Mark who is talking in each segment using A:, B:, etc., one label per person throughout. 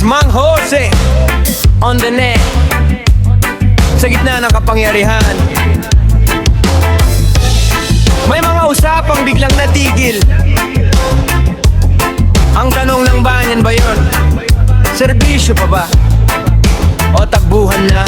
A: is Mang Jose on the net. Sa gitna ng kapangyarihan, may mga usapang biglang natigil. Ang tanong ng bayan ba yun? Serbisyo pa ba? O takbuhan na?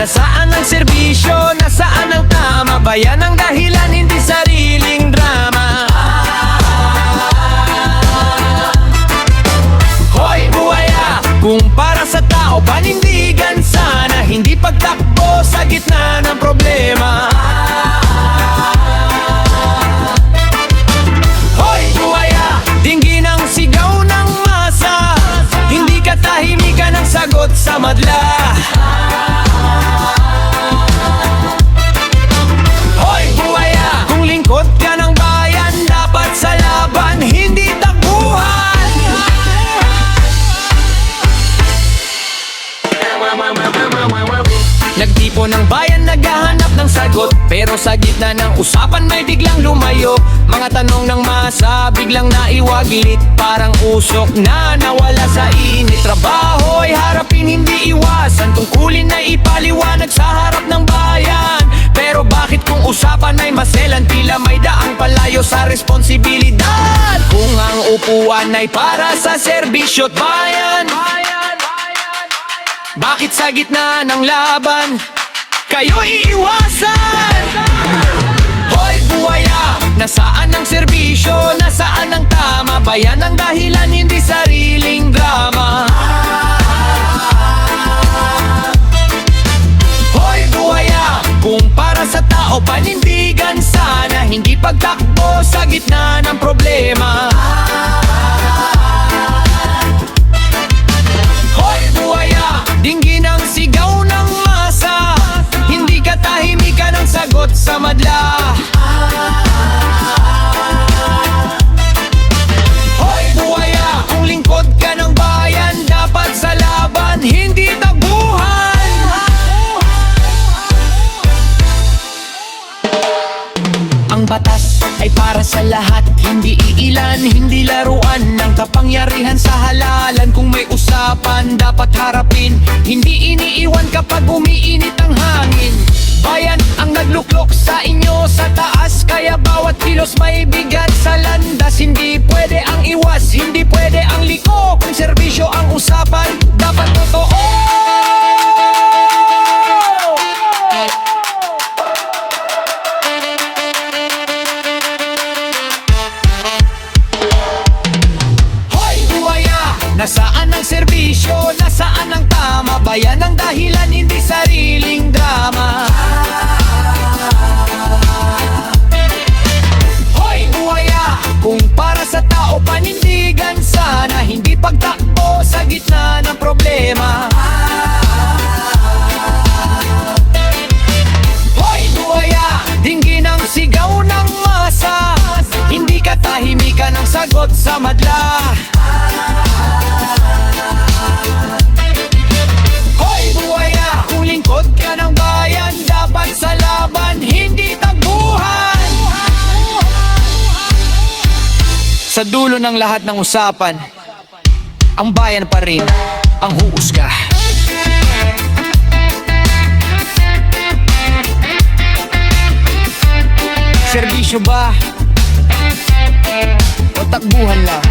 A: Nasaan ang serbisyo? Nasaan ang tama? Bayan ang dahilan, hindi sariling drama. Hoy buhaya, kung para sa tao panindigan sana, hindi pagtakbo sa gitna ng problema. Hoy buhaya, dinggin ang sigaw ng masa, hindi katahimikan ang sagot sa madla. Nagtipo ng bayan, naghahanap ng sagot, pero sa gitna ng usapan may biglang lumayo. Mga tanong ng masa, biglang naiwaglit, parang usok na nawala sa init. Trabaho'y harapin, hindi iwasan, tungkulin na ipaliwanag sa harap ng bayan. Pero bakit kung usapan ay maselan, tila may daang palayo sa responsibilidad? Kung ang upuan ay para sa serbisyo't bayan, bakit sa gitna ng laban kayo iiwasan? Hoy buhaya, nasaan ang serbisyo? Nasaan ang tama? Bayan ang dahilan, hindi sariling drama. Hoy buhaya, kung para sa tao panindigan sana, hindi pagtakbo sa gitna ng problema. Dinggin ang sigaw ng masa, hindi katahimikan ang sagot sa madla. Hoy buhaya, kung lingkod ka ng bayan, dapat sa laban, hindi takbuhan. Ang batas ay para sa lahat, hindi iilan, hindi laruan ng kapangyarihan sa halalan. Kung may usapan, dapat harapin, hindi iniiwan kapag umiinit ang hangin. Bayan ang nagluklok sa inyo sa taas, kaya bawat kilos may bigat sa landas. Hindi pwede ang iwas, hindi pwede ang liko. Kung serbisyo ang usapan, dapat totoo. Nasaan ang serbisyo? Nasaan ang tama? Bayan ang dahilan, hindi sariling drama. Hoy buhaya, kung para sa tao panindigan sana, hindi pagtakbo sa gitna ng problema. Hoy buhaya, dinggin ang sigaw ng masa, hindi katahimikan ang sagot sa madla. Hoy buhaya, kung lingkod ka ng bayan, dapat sa laban, hindi takbuhan. Sa dulo ng lahat ng usapan, ang bayan pa rin ang huhusga. Serbisyo ba o takbuhan lang?